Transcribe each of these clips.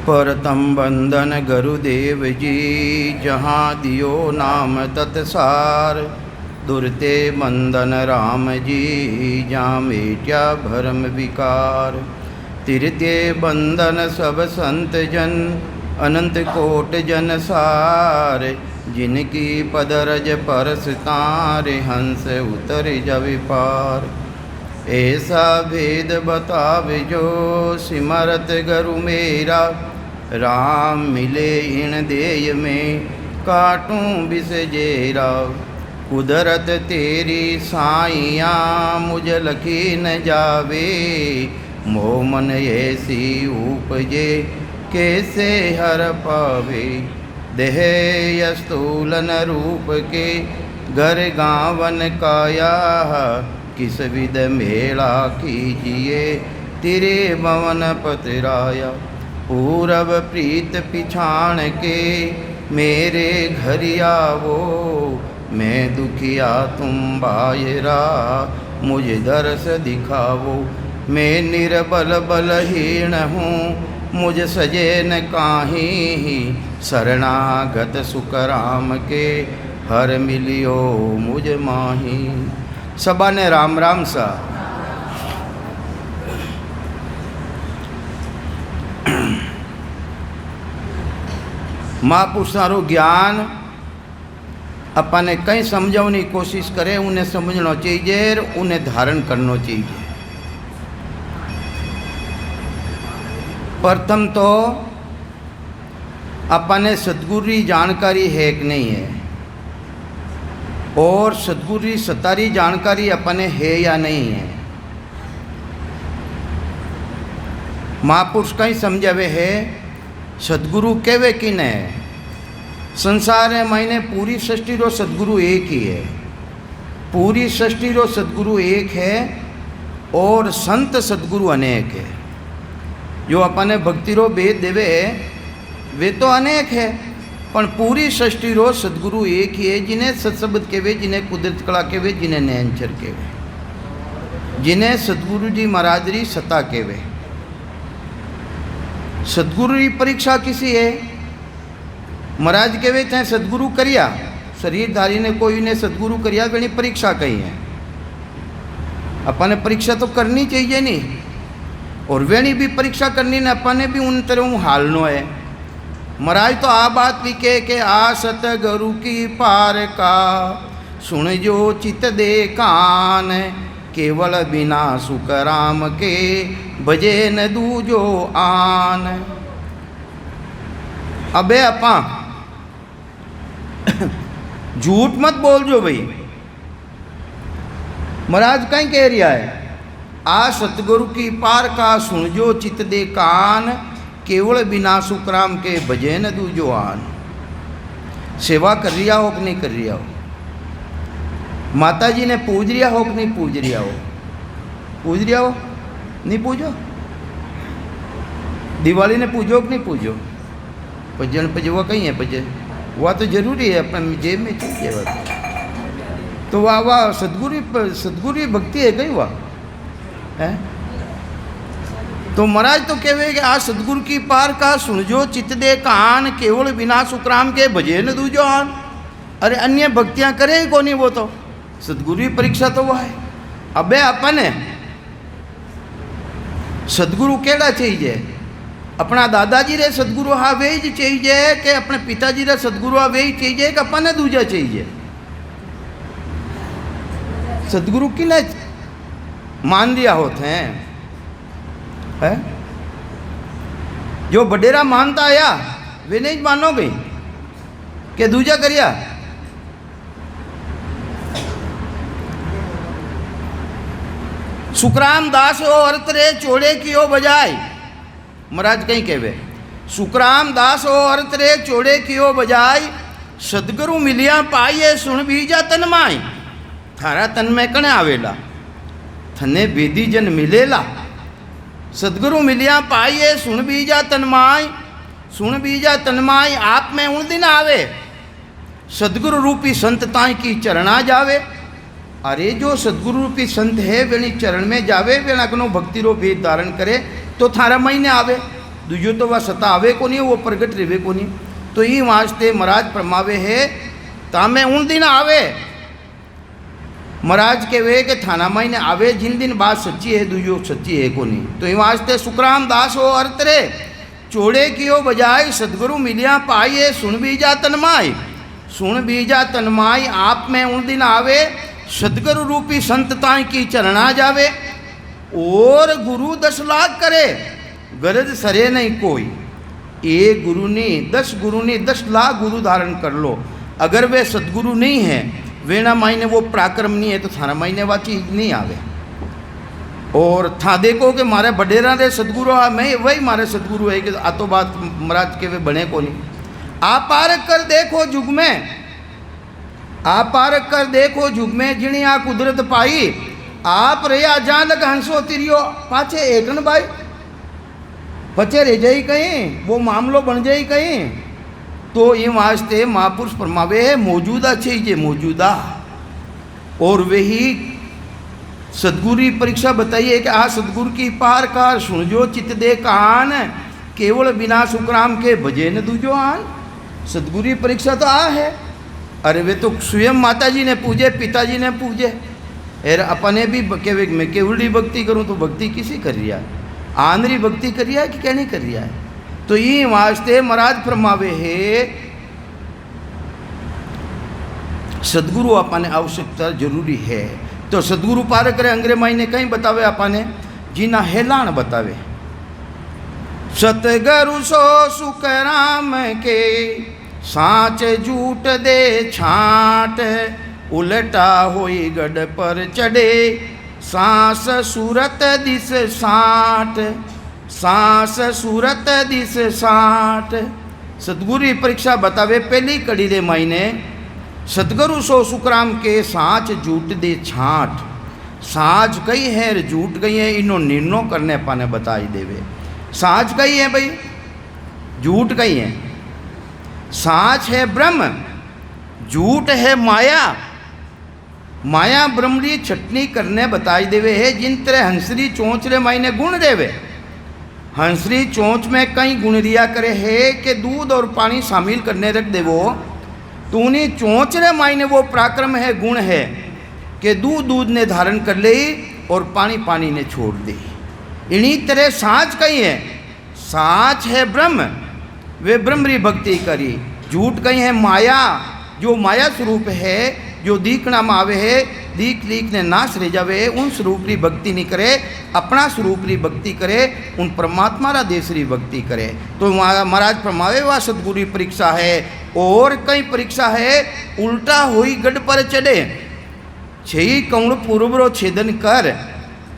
परतम बंदन गुरुदेव जी, जहाँ दियो नाम तत्सार। दुरते बंदन राम जी, जहाँ मेट्या भरम विकार। तिरते बंदन सब संत जन, अनंत कोट जन सार। जिनकी पदरज परस तारे, हंस उतर जवि पार। ऐसा भेद बतावे जो, सिमरत गुरु मेरा। राम मिले इन देय में, काटूं बिस जेरा। कुदरत तेरी साइया, मुझ लखी न जावे। मोह मन ऐसी उपजे, कैसे हर पावे। देह यस्तूलन रूप के, घर गावन काया। किस विध मेला कीजिए, तेरे भवन पतराया। पूरब प्रीत पिछाण के, मेरे घर आवो। मैं दुखिया तुम बायरा, मुझ दरस दिखावो। मैं निर्बल बलहीन हूँ, मुझ सजे न काहीं। शरणागत सुख राम के, हर मिलियो मुझ माही। सबा ने राम राम सा। महापुरुषारो ज्ञान अपने कई समझाने की कोशिश करे, उन्हें समझना चाहिए, उन्हें धारण करना चाहिए। प्रथम तो अपने सदगुरु की जानकारी है कि नहीं है, और सदगुरु की सतारी जानकारी अपने है या नहीं है। महापुरुष कहीं समझावे है, सदगुरु कहवे कि न। संसार है महीने पूरी सृष्टि रो सदगुरु एक ही है। पूरी सृष्टि रो सदगुरु एक है, और संत सदगुरु अनेक है। जो अपने भक्ति रो भेद देवे वे तो अनेक है, पर पूरी सृष्टि रो सदगुरु एक ही है। जिन्हें सत्शब्द कहवे, जिन्हें कुदरत कला कहवे, जिन्हें नयनचर कहवे, जिन्हें सदगुरु जी महाराज री सता कहवे। सदगुरु की परीक्षा किसी है। महाराज कहवे चाहे सदगुरु करिया, शरीरधारी ने कोई ने सदगुरु करिया, वेणी परीक्षा कही है। अपने परीक्षा तो करनी चाहिए नहीं, और वेणी भी परीक्षा करनी ने अपने भी उन तरह हालनो है। महाराज तो आ बात भी कह के, आ सतगुरु की पार का, सुन जो चित दे कान। केवल बिना सुख राम के, भजे न दूजो आन। अबे अपा झूठ मत बोल जो भाई। महाराज कहीं कह रिया है, आ सतगुरु की पार का, सुन जो चित दे कान। केवल बिना सुखराम के, भजे न दूजो आन। सेवा कर रिया हो कि नहीं कर रिया हो। माता जी ने पूज रिया हो कि नहीं पूज रिया हो। पूज रिया हो, नहीं पूजो। दिवाली ने पूजो कि नहीं पूजो। भजन भजवा कहीं है, भजे वह तो जरूरी है, अपने जेब में चाहिए वह। तो वाह वाह, सदगुरु भक्ति है कहीं वाह है। तो महाराज तो कहवे कि आ सदगुरु की पार का, सुन जो चित दे कान। केवल बिना सुखराम के, भजे न दूजो आन। अरे अन्य भक्तियां करे को नहीं, वो तो सदगुरु की परीक्षा तो वह है। अबे अपने सदगुरु केड़ा चाहिए। अपना दादाजी रे सदगुरु हा वे ही चाहिए, कि अपने पिताजी रे सदगुरु हा वे ही चाहिए, कि अपने दूजा चाहिए। सदगुरु किला मान दिया होते हैं है? जो बडेरा मानता आया वे नहीं मानोगे कि दूजा करिया। सुखराम दास ओ अर्थ रे, चोड़े की ओ बजाय। महाराज कहीं कहवे, सुखराम दास ओ अर्थ रे, चोड़े की ओ बजाय। सदगुरु मिलिया पाइए, सुन बीजा तन माई। थारा तन में कने आवेला, थने बेदी जन मिलेला। सदगुरु मिलिया पाइए, सुन बीजा तन्माय। सुन बीजा तन्माय, आप में उन दिन आवे। सदगुरु रूपी संत ताई की चरणा जावे। अरे जो सदगुरु रूपी संत है वेणी चरण में जावे, वेण अग्नो भक्ति रो भेद धारण करे, तो थारा महीने आवे। दूजो तो वह सता आवे को नहीं, वो प्रगट रेवे को नहीं। तो ये वास्ते महाराज फरमावे है तामे उन दिन आवे, महाराज कहवे कि थाना माई ने आवे जिन दिन बात सच्ची है दूजो सच्ची है को नहीं। तो ये वास्ते सुखराम दास हो अर्थ रे चोड़े कियो बजाय सदगुरु मिलिया पाइए, सुन बीजा तन्माई, सुन बीजा तन्माई आप में उन दिन आवे, सदगुरु रूपी संतताई की चरणा जावे, और गुरु 10 लाख करे गरज सरे नहीं कोई। एक गुरु नहीं 10 गुरु नहीं 10 लाख गुरु धारण कर लो, अगर वे सदगुरु नहीं है, वेना मायने वो पराक्रम नहीं है, तो थाना मायने वा चीज नहीं आवे। और था देखो कि मारे बडेरा दे सदगुरु मैं वही मारे सदगुरु है कि आ तो बात महाराज के वे बने को नहीं। आप पारक कर देखो जुग में, आप पारक कर देखो जुग में, जिणी आ कुदरत पाई, आप रया जान लग हंसो तिरियो पाछे एकन भाई, पचे रह जाई कहीं, वो मामलो बन जाई कहीं। तो ये वास्ते महापुरुष फरमावे है मौजूदा चाहिए मौजूदा, और वही सदगुरु परीक्षा बताइए कि आ सदगुरु की पार कार सुन जो चित दे कहान, केवल बिना सुखराम के भजे न दूजो आन। सदगुरु परीक्षा तो आ है, अरे वे तो स्वयं माता जी ने पूजे, पिताजी ने पूजे, और अपने भी मैं केवली भक्ति करूं तो भक्ति किसी कर रिया है, आंधरी भक्ति कर रिया है कि क्या नहीं कर रिया है। तो ये वास्ते महाराज फरमावे है सदगुरु अपने आवश्यकता जरूरी है। तो सदगुरु पार करे अंग्रे मायने कहीं बतावे अपने जीना हेलान बतावे, सतगुरु सो सुख राम के साँच झूठ दे छाट, उलटा होई गढ़ पर चढ़े सांस सूरत दिस साठ, सांस सूरत दिस साठ। सदगुरु परीक्षा बतावे पहली कड़ी रे मायने सतगुरु सो सुखराम के सांच झूठ दे छाट, सांच कई है झूठ कई है, इनो निर्णय करने पाने बताई देवे। सांच कई है भाई, झूठ कई है। सांच है ब्रह्म, झूठ है माया, माया ब्रह्मरी छटनी करने बताई देवे है। जिन तरह हंसरी चोंच रे मायने गुण देवे, हंसरी चोंच में कई गुण रिया करे है कि दूध और पानी शामिल करने रख देवो, तो उन्हें चोंच रे मायने वो पराक्रम है गुण है कि दूध दूध ने धारण कर ले और पानी पानी ने छोड़ दे। इन्हीं तरह सांच कही है, सांच है ब्रह्म, वे ब्रह्मरी भक्ति करी। झूठ कही है माया, जो माया स्वरूप है, जो दीखना में आवे है, दीख लीख ने नाश रह जावे, उन स्वरूप री भक्ति नहीं करे, अपना स्वरूप री भक्ति करे, उन परमात्मा रा देश री भक्ति करे। तो महाराज फरमावे वह सदगुरु परीक्षा है। और कई परीक्षा है उल्टा हुई गढ़ पर चढ़े, छही कौड़ पूर्वरो छेदन कर,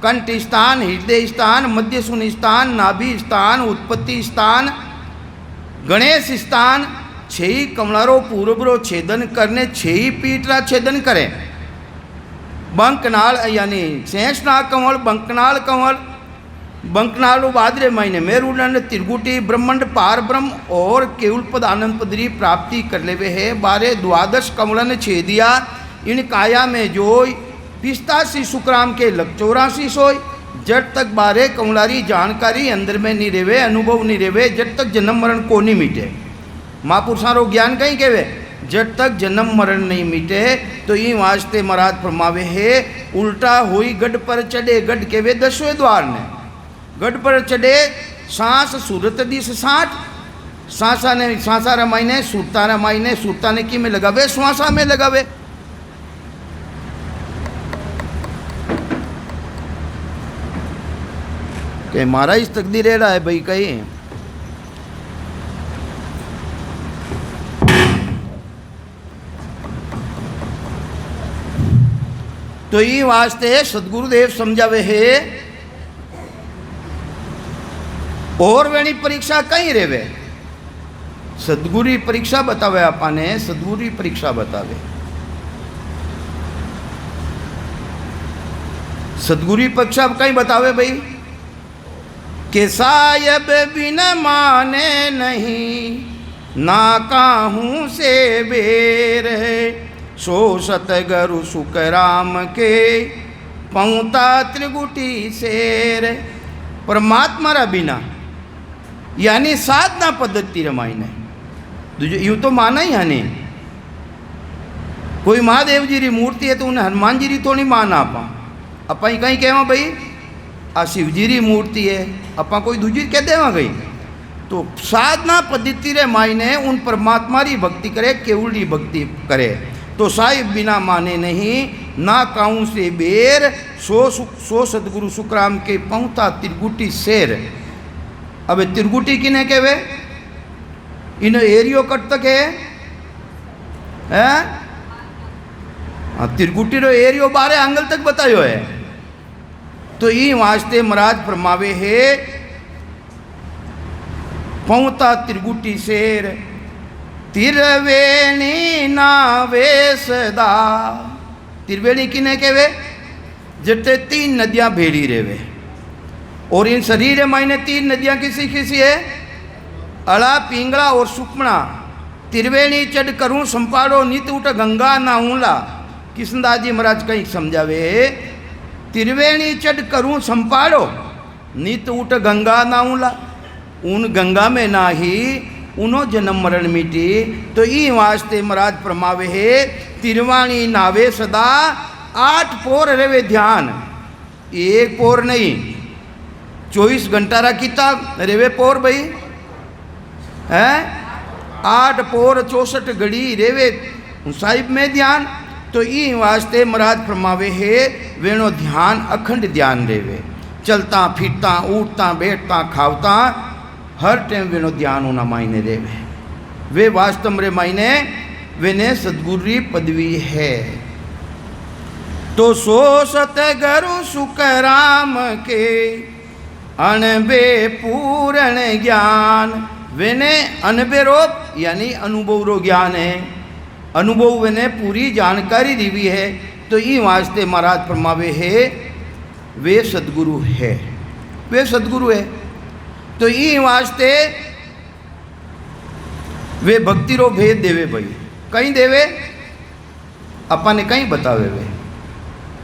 कंठ स्थान, हृदय स्थान, मध्य सुन स्थान, नाभि स्थान, उत्पत्ति स्थान, गणेश स्थान, छही कमलारो पूर्वरो छेदन करने, छही पीठरा छेदन करें। बंकनाल यानी शेषनाग कंवल, बंकनाल कंवल, बंकनाल बादरे महीने मेरुदंड, त्रिगुटी, ब्रह्मंड, पार ब्रह्म और केवल पद आनंद पदरी प्राप्ति कर लेवे है। 12 द्वादश कमलन छेदिया इन काया में जोई, 85 सुखराम के लग 84 सोई। जब तक 12 कमलारी जानकारी अंदर में नहीं रेवे, अनुभव नहीं रेवे, जब तक जन्म मरण को नहीं मिटे। महापुरुषारो ज्ञान कहीं कहवे, जब तक जन्म मरण नहीं मिटे। तो ये वास्ते महाराज फरमावे है उल्टा हुई गढ़ पर चढ़े, गढ़ के वे 10वें द्वार ने, गढ़ पर चढ़े सांस सूरत दिस साठ, सांसा ने सांसा रमाई ने सूरता रमाई ने, सूरता ने की में लगावे, श्वासा में लगावे। के मारा इस तकदीर रहा है भाई कहीं। तो ये वास्ते सदगुरुदेव समझावे है और वेणी परीक्षा कहीं रेवे। सदगुरु परीक्षा बतावे आपने, सदगुरु परीक्षा बतावे। सदगुरु परीक्षा कहीं बतावे भाई के सायब बिन माने नहीं, ना काहू से बेर है, सो सतगुरु सुख राम के पौता त्रिगुटी शेर। परमात्मा रा बिना यानी साधना पद्धति रे मायने दूजो यूँ तो माना ही हने कोई महादेव जी री मूर्ति है तो उन्हें हनुमान जी री तो नहीं माना अपा ही कहीं कहवा भाई आ शिव जी री मूर्ति है अपा कोई दूजी कह देवा गई। तो साधना पद्धति रे मायने उन परमात्मा री भक्ति करे, केवल री भक्ति करे। तो साहिब बिना माने नहीं ना काऊ से बेर, सो सदगुरु सुखराम के पहुँचा त्रिगुटी शेर। अब त्रिगुटी किने कहवे, इन एरियो कट तक है त्रिगुटी रो एरियो 12 आंगल तक बतायो है। तो ई वास्ते महाराज फरमावे है पहुँचा त्रिगुटी शेर, तिरवेणी नावे सदा। तिरवेणी किने कहवे, जटे 3 नदियाँ भेड़ी रेवे और इन शरीर मायने 3 नदियाँ किसी किसी है, अला पिंगला और सुपना। तिरवेणी चढ़ करूँ संपाड़ो नित उठ गंगा ना ऊला। कृष्णदास जी महाराज कहीं समझावे, तिरवेणी चढ़ करूँ संपाड़ो नित उठ गंगा ना ऊला। उन गंगा में ना ही उनो जन्म मरण मिटी। तो ई वास्ते महाराज फरमावे है तिरवाणी नावे सदा, 8 पोर रेवे ध्यान, एक पोर नहीं 24 घंटा रा किताब रेवे पोर भाई है, 8 पोर 64 घड़ी रेवे साहिब में ध्यान। तो ई वास्ते महाराज फरमावे है वेणो ध्यान अखंड ध्यान रेवे, चलता फिरता उठता बैठता खावता हर टाइम वेणो ध्यान होना मायने रेवे। वे वास्तव रे मायने वेने सदगुरु पदवी है। तो सो सतगुरु सुखराम के अनबे पूर्ण ज्ञान, वेने अनबे रूप यानी अनुभव रो ज्ञान है, अनुभव वेने पूरी जानकारी दीवी है। तो ई वास्ते महाराज फरमावे है वे सदगुरु है, वे सदगुरु है। तो ई वास्ते वे भक्ति रो भेद देवे भाई, कहीं देवे अपने कहीं बतावे, वे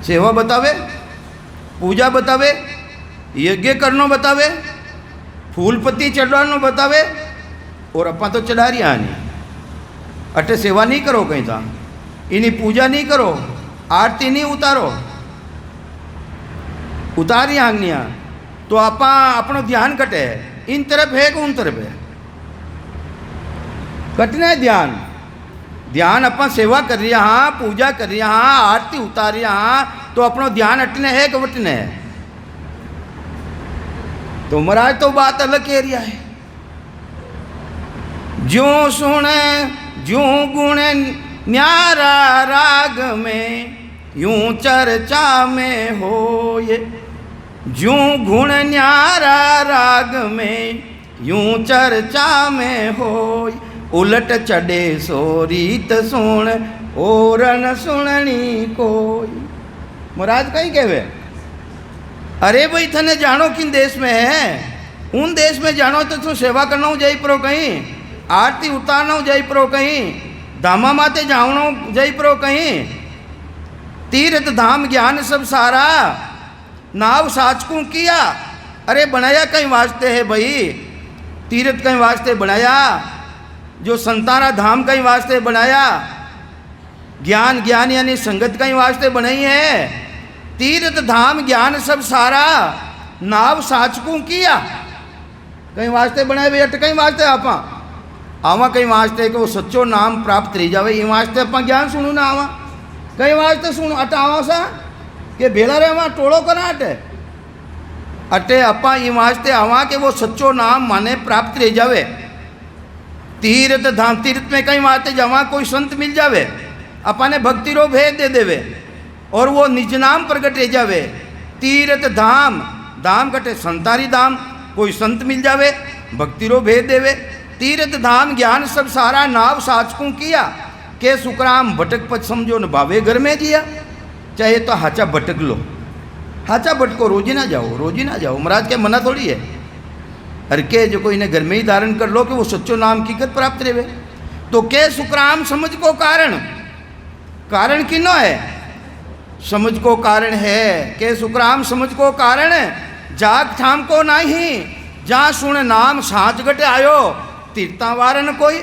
सेवा बतावे, पूजा बतावे, यज्ञ करनो बतावे, फूल पत्ती चढ़वानो बतावे और अपा तो चढ़ा रिया नहीं। अटे सेवा नहीं करो कहीं था, इन्हीं पूजा नहीं करो, आरती नहीं उतारो, उतारी आंगनिया तो आपा अपनो ध्यान कटे इन तरफ है कि उन तरफ है, कटना है ध्यान। ध्यान अपन सेवा कर रहा हाँ, पूजा कर रहा हाँ, आरती उतार रहा हाँ, तो अपनो ध्यान अटने है कि वटने है। तो महाराज तो बात अलग कह रहा है, ज्यों सुने ज्यों गुण न्यारा राग में यूं चर्चा में होए, ज्यों गुण न्यारा राग में यूं चर्चा में होए, उलट चढ़े सो रीत सुन और न सुननी कोई। महाराज कहीं कहवे, अरे भाई थने जानो किन देश में है, उन देश में जानो तो तू सेवा करना हो जाई परो, कहीं आरती उतारना हो जाई परो, कहीं धामा माते जावनो जाई परो, कहीं तीर्थ धाम ज्ञान सब सारा नाव साचकू किया। अरे बनाया कहीं वास्ते है भाई, तीर्थ कहीं वास्ते बनाया, जो संतारा धाम कहीं वास्ते बनाया, ज्ञान ज्ञान यानी संगत कहीं वास्ते बनाई है। तीर्थ धाम ज्ञान सब सारा नाव साचकू किया, कहीं वास्ते बनाए बेट, कहीं वास्ते आपा आवा, कहीं वास्ते को सच्चो नाम प्राप्त रही जावे, ये वास्ते अपा ज्ञान सुनू ना आवा, कहीं वास्ते सुनो अट आवा सा के भेला रे वहाँ टोड़ो करा अटे अटे अपा ये वास्ते आवा के वो सच्चो नाम माने प्राप्त रह जावे। तीर्थ धाम, तीर्थ में कहीं वास्ते जवा कोई संत मिल जावे, अपा ने भक्ति रो भेद दे देवे और वो निज नाम प्रगट रह जावे। तीर्थ धाम, धाम कटे संतारी धाम, कोई संत मिल जावे भक्ति रो भेद देवे। तीर्थ धाम ज्ञान सब सारा नाव साचकू किया के सुखराम भटक पच समझो न भावे घर में जिया। चाहे तो हाचा भटक लो, हाचा भटको, रोजी ना जाओ, रोजी ना जाओ, महाराज के मना थोड़ी है। अरे के जो कोई ने घर में ही धारण कर लो कि वो सच्चो नाम की कर प्राप्त रहे। तो के सुखराम समझ को कारण, कारण किनो है, समझ को कारण है के सुखराम समझ को कारण, जाग ठाम को नहीं जा सुन नाम साँच गटे आयो तीर्था वारन कोई।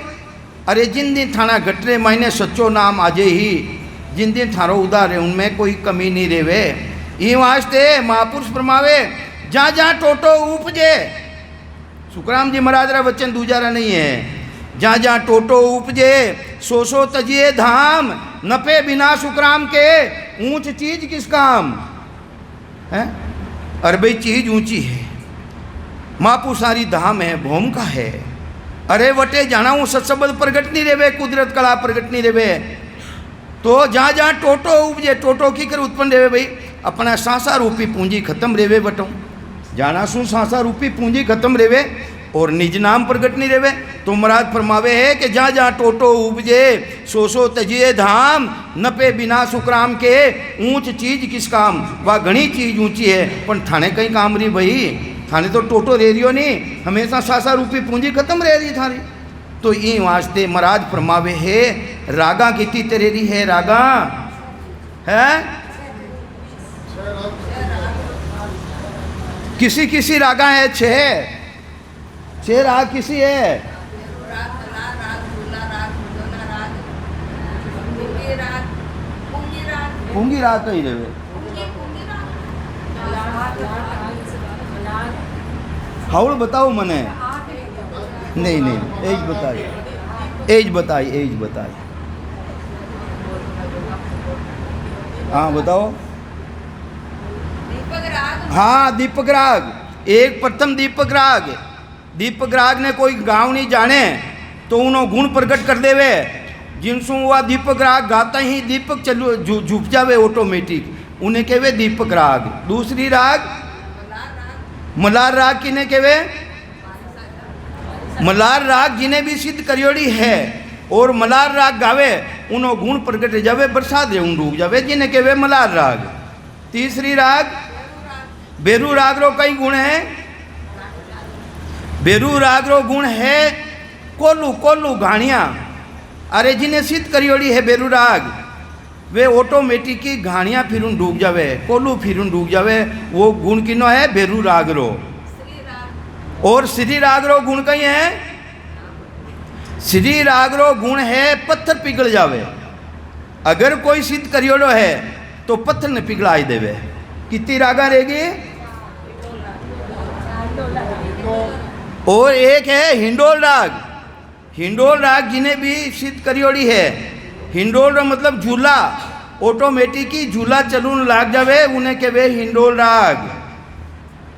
अरे जिन दिन थाना गटरे मायने सच्चो नाम आजे ही, जिन दिन थारो उदार है उनमें कोई कमी नहीं रेवे। ई वास्ते महापुरुष फरमावे जा जा टोटो उपजे। सुखराम जी महाराज रा वचन दूजारा नहीं है। जा जा टोटो उपजे सो तजिए धाम, नपे बिना सुखराम के ऊंच चीज किस काम है। अरे भाई चीज ऊंची है, मापू सारी धाम है, भौम का है। अरे वटे जाना हूँ सत्सबद प्रगट नहीं रेवे, कुदरत कला प्रगट नहीं रेवे। तो जहाँ जहाँ टोटो उपजे, टोटो की कर उत्पन्न रेवे भाई, अपना सांसा रूपी पूंजी खत्म रेवे बटो। जाना सु सांसा रूपी पूंजी खत्म रेवे और निज नाम प्रगट नहीं रेवे। तो महाराज फरमावे है कि जहाँ जहाँ टोटो उपजे सो तजिए धाम, नपे बिना सुखराम के ऊंच चीज किस काम। वह घनी चीज ऊंची है पर थाने कहीं काम रही भाई, थाने तो टोटो रह रही हो नहीं, हमेशा सासा रूपी पूंजी खत्म रह रही थारी। तो ई वास्ते महाराज फरमावे है रागा कितनी तेरी है, रागा है किसी किसी रागा है छह राग किसी है। पूंगी राग कही रहे हाउल बताओ मने। नहीं नहीं एज बताई हाँ बताओ। हाँ दीपक राग, एक प्रथम दीपक राग। दीपक राग ने कोई गाँव नहीं जाने तो उन्होंने गुण प्रकट कर देवे, जिनसु हुआ दीपक राग गाता ही दीपक चलो झुप जावे ऑटोमेटिक, उन्हें कहवे दीपक राग। दूसरी राग मलार राग किने कहवे, मलार राग जिन्हें भी सिद्ध करियोड़ी है और मलार राग गावे उन्हों गुण प्रकट जावे, बरसात रेउन डूब जावे, जिन्हें कहवे मलार राग। तीसरी राग बेरू राग रो कई गुण है, बेरू राग रो गुण है कोल्लू कोल्लू घाणिया। अरे जिन्हें सिद्ध करियोड़ी है बेरू राग, वे ऑटोमेटिक ही घाणिया फिरून डूब जावे, कोल्लू फिरून डूब जावे। वो गुण किनो है बेरू राग रो। और श्री राग रो गुण कहीं है, श्री राग रो गुण है पत्थर पिघल जावे। अगर कोई सिद्ध करियोड़ो है तो पत्थर ने पिघलाई देवे। कितनी रागा रहेगी। और एक है हिंडोल राग। हिंडोल राग जिन्हें भी सिद्ध करियोड़ी है, हिंडोल रो मतलब झूला, ऑटोमेटिक ही झूला चलून लाग जावे, उन्हें कहवे हिंडोल राग।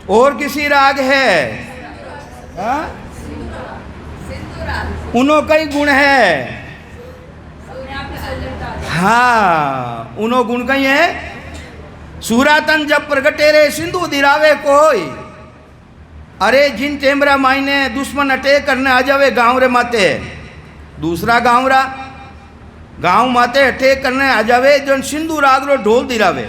और किसी राग है उनो कई गुण है। हाँ उनो गुण कई है। सूरातन जब प्रगटे रे सिंधु दिरावे कोई। अरे जिन टेमरा मायने दुश्मन अटैक करने आ जावे गांव रे माते, दूसरा गांव माते अटैक करने आ जावे, जो सिंधु राग रो ढोल दिरावे।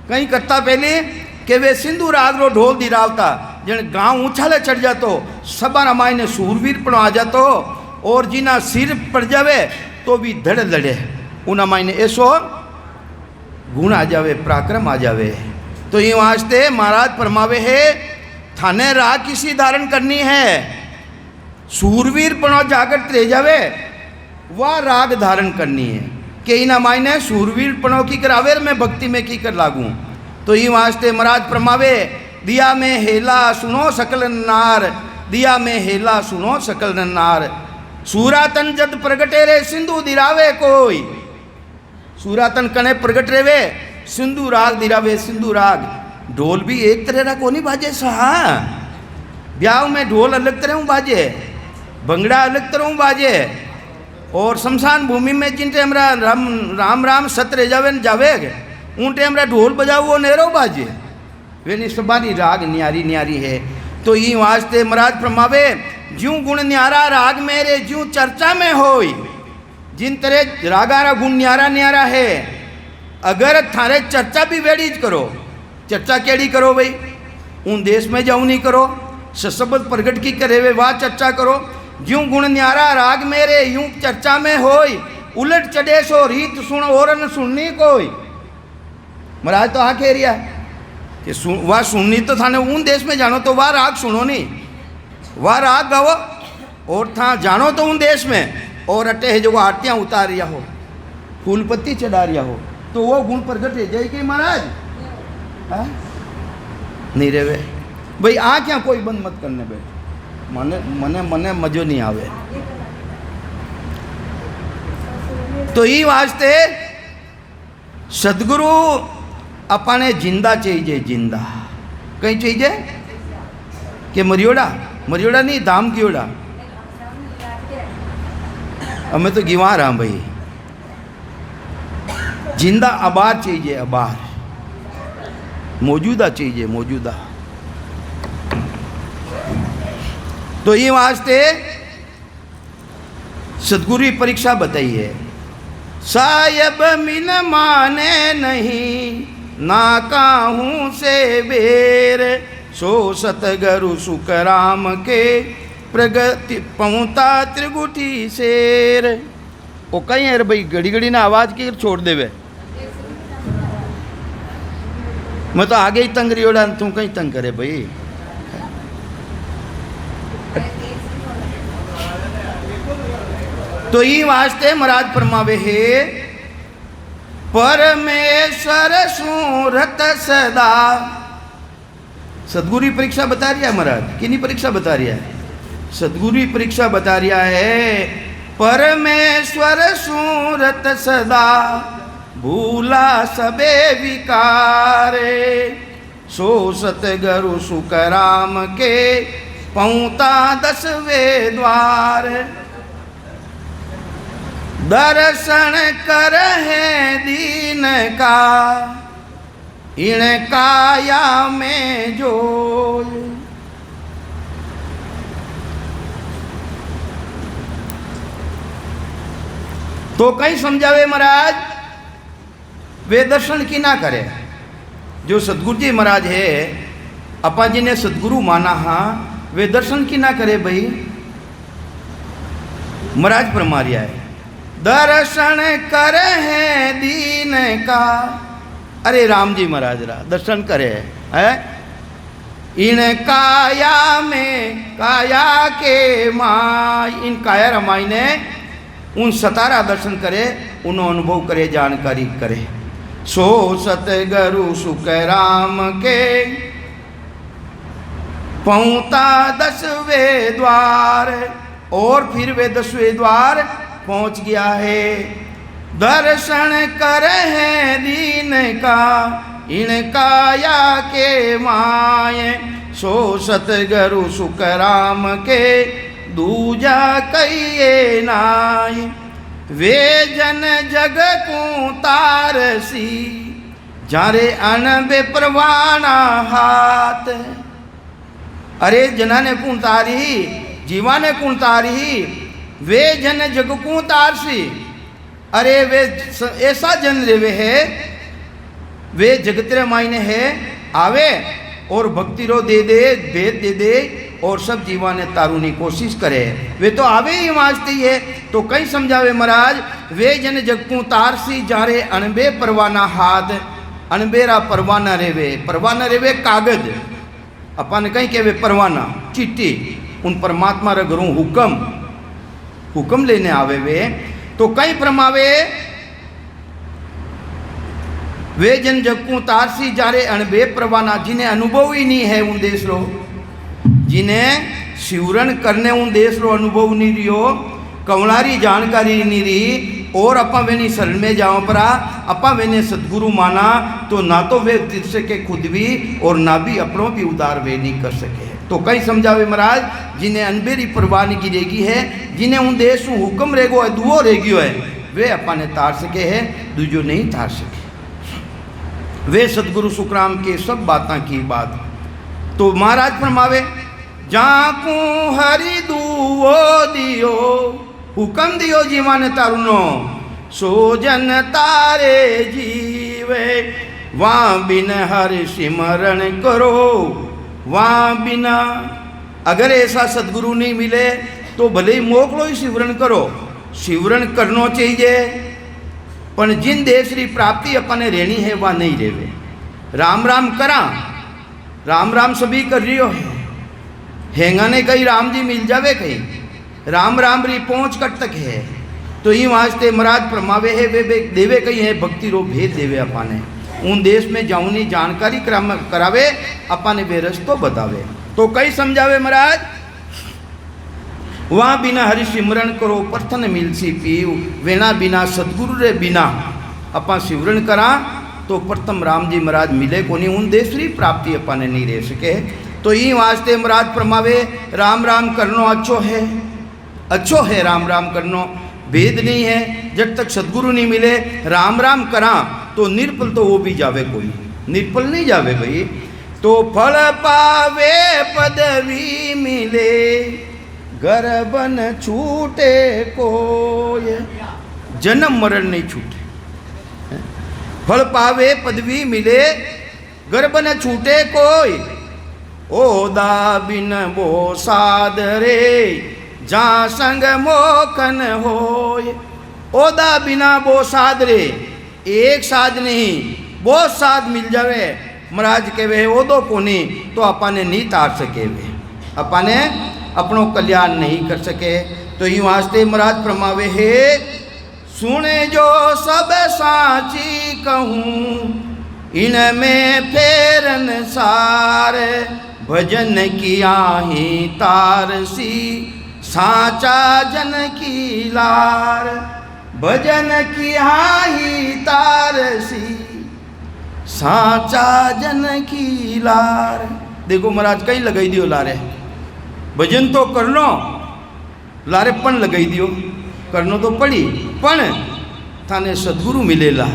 कहीं करता पहले कि वे सिंधु राग रो ढोल दिरावता, जन गांव ऊंचाले चढ़ जातो, सबारा मायने सूरवीर पण आ जातो, और जिना सिर पड़ जावे तो भी धड़ लड़े, उना मायने ऐसो गुण आ जावे, पराक्रम आ जावे। तो ये वास्ते महाराज फरमावे है थाने राग किसी धारण करनी है, सूरवीर पणो जागृत रह जावे, वह राग धारण करनी है। कि इना मायने सूरवीर पणो की करावे मैं भक्ति में की कर लागू। तो ये वास्ते महाराज फरमावे दिया में हेला सुनो सकल नार, दिया में हेला सुनो सकल नार। सूरातन जद प्रगटे रे सिंधु दिरावे कोई। सूरातन कने प्रगट रेवे सिंधु राग दिरावे। सिंधु राग ढोल भी एक तरह का कोनी बाजे सहा। ब्याह में ढोल अलग तरह बाजे, भंगड़ा अलग तरह बाजे, और शमशान भूमि में जिन टाइम राम राम सत्र जावे उन टाइम ढोल बजाओ वो नेरो बाजे। वे निस्बारी राग न्यारी न्यारी है। तो ये वास्ते महाराज फरमावे ज्यों गुण न्यारा राग मेरे ज्यों चर्चा में होई। जिन तरह रागारा गुण न्यारा न्यारा है, अगर थारे चर्चा भी वेड़ीज करो, चर्चा केड़ी करो भाई, उन देश में जाऊँ नहीं करो, सशब्द प्रगट की करे वे वाह चर्चा करो। ज्यों गुण न्यारा राग मेरे यूं चर्चा में होई, उलट चढ़े सो रीत सुन और न सुननी कोई। महाराज तो आखेरिया कि वाह सुननी तो थाने उन देश में जानो तो वाह राग सुनो नहीं, वाह राग गाओ और था जानो तो उन देश में, और अटे है जो वो आरतियाँ उतार रिया हो, फूल पत्ती चढ़ा रिया हो, तो वो गुण प्रगट है जय के महाराज नहीं रे वे भाई आ क्या कोई बंद मत करने बैठ, मने मने मने मजो नहीं आवे। तो ये वास्ते सदगुरु अपने जिंदा चाहिए, जिंदा कहीं चाहिए कि मरियोड़ा, मरियोड़ा नहीं धाम कियोड़ा, हमें तो गिवा रहा भाई, जिंदा अबार चाहिए, अबार मौजूदा चाहिए, मौजूदा। तो ये वास्ते सदगुरु की परीक्षा बताइए, सायब मिन माने नहीं ना काहूँ से बेर, सो सतगुरु सुखराम के प्रगति पहुँता त्रिगुटी शेर। वो कहीं है भाई घड़ी घड़ी ना आवाज़ की छोड़ देवे, मैं तो आगे ही तंग रियोड़ा, तू कहीं तंग करे भाई। तो ये वास्ते महाराज फरमावे है, परमेश्वर सूरत सदा। सदगुरु परीक्षा बता रही है महाराज, किन्हीं परीक्षा बता रही है, सदगुरु परीक्षा बता रहा है, परमेश्वर सूरत सदा भूला सबे विकारे, सो सतगुरु सुखराम के पहुँता 10वें द्वार, दर्शन कर है दीन का इन काया में जो। तो कहीं समझावे महाराज, वे दर्शन की ना करे, जो सदगुरु जी महाराज है अपा जी ने सदगुरु माना, हाँ वे दर्शन की ना करे भाई। महाराज फरमारिया है, दर्शन कर है दीन का, अरे राम जी महाराज रा दर्शन करे है, इन काया में काया के माय, इन काया रमाई ने उन सतारा दर्शन करे, उन अनुभव करे, जानकारी करे। सो सतगुरु सुखराम के पहुँता 10वें द्वार, और फिर वे 10वें द्वार पहुँच गया है। दर्शन कर है दीन का इन काया के माए, सो सतगुरु सुखराम के दूजा कहिए नाय। वे जन जग को तारसी जारे अन बेपरवाना हाथ, अरे जना ने कौन तारी, जीवा ने कौन तारी, वे जन जग को तारसी, अरे वे ऐसा जन रेवे है, वे जगतरे मायने है आवे और भक्ति रो दे दे, भेद दे दे, और सब जीवा ने तारूनी कोशिश करे, वे तो आवे ही वास्ते ही है। तो कई समझावे महाराज, वे जन जग को तारसी जारे अनबे परवाना हाथ, अनबेरा परवाना रेवे, परवाना रेवे कागज, अपन कहीं के वे परवाना चिट्ठी, उन परमात्मा रे घरों हुक्म लेने आवे वे। तो कई प्रमावे, वे जन जग को तारसी जारे अनबे परवाना, जिन्हें अनुभव ही नहीं है उन देश रो, जिन्हें शिवरण करने उन देश रो अनुभव नहीं रियो, कमलारी जानकारी नहीं रही, और अपा वेनी शरण में जाओ परा, अपा वेने सदगुरु माना, तो ना तो वे दिल से के खुद भी और ना भी अपनों भी उदार वे नहीं कर सके। तो कई समझावे महाराज, जिन्हें अनबेरी परवान की रेगी है, जिन्हें उन देश हुक्म रेगो है, दुओ रेगियो है, वे अपा ने तार सके है, दूजो नहीं तार सके। वे सदगुरु सुखराम के सब बातें की बात। तो महाराज फरमावे, जाकू हरि दुओ दियो, हुक्म दियो जीवा ने तारुनो, सो जन तारे जीवे, वहाँ बिन हरि सिमरण करो, वहाँ बिना, अगर ऐसा सदगुरु नहीं मिले तो भले ही मोकलो ही सिमरण करो, सिमरण करना चाहिए, पर जिन देश की प्राप्ति अपने रहनी है वह नहीं रेवे। राम राम करा राम राम सभी कर रही हो हैंगा ने कहीं राम जी मिल जावे कहीं राम राम री पहुँच कट तक है। तो ये वास्ते महाराज फरमावे है वे देवे कहीं है भक्ति रो भेद देवे अपाने उन देश में जाऊनी जानकारी करावे अपाने वे रस्तो बतावे। तो कई समझावे महाराज वहाँ बिना हरि सिमरन करो प्रथन मिलसी पीव वेना बिना सदगुरु रे बिना अपा सिमरन करा तो प्रथम राम जी महाराज मिले को नहीं उन देशरी प्राप्ति अपाने नहीं रह सके। तो ये वास्ते महाराज फरमावे राम राम करनो अच्छो है राम राम करनो भेद नहीं है। जब तक सदगुरु नहीं मिले राम राम करा तो निर्पल तो वो भी जावे कोई निर्पल नहीं जावे भाई। तो फल पावे पदवी मिले गर्भन छूटे कोय जन्म मरण नहीं छूटे। फल पावे पदवी मिले गर्भन छूटे कोई ओदा बिन वो साध रे जा संग मोखन होय। ओदा बिना वो साध रे एक साध नहीं बहुत साध मिल जावे महाराज के वे ओदो को नहीं तो अपने नहीं तार सके वे अपने अपनो कल्याण नहीं कर सके। तो ये वास्ते महाराज फरमावे है सुने जो सब साची कहूँ इनमें फेरन सार भजन किया ही तारसी साचा जन की लार भजन किया ही तारसी साचा जन की लार। देखो महाराज कहीं लगाई दियो लारे भजन तो करनो लारे पण लगाई दियो करनो तो पड़ी पण थाने सदगुरु मिलेला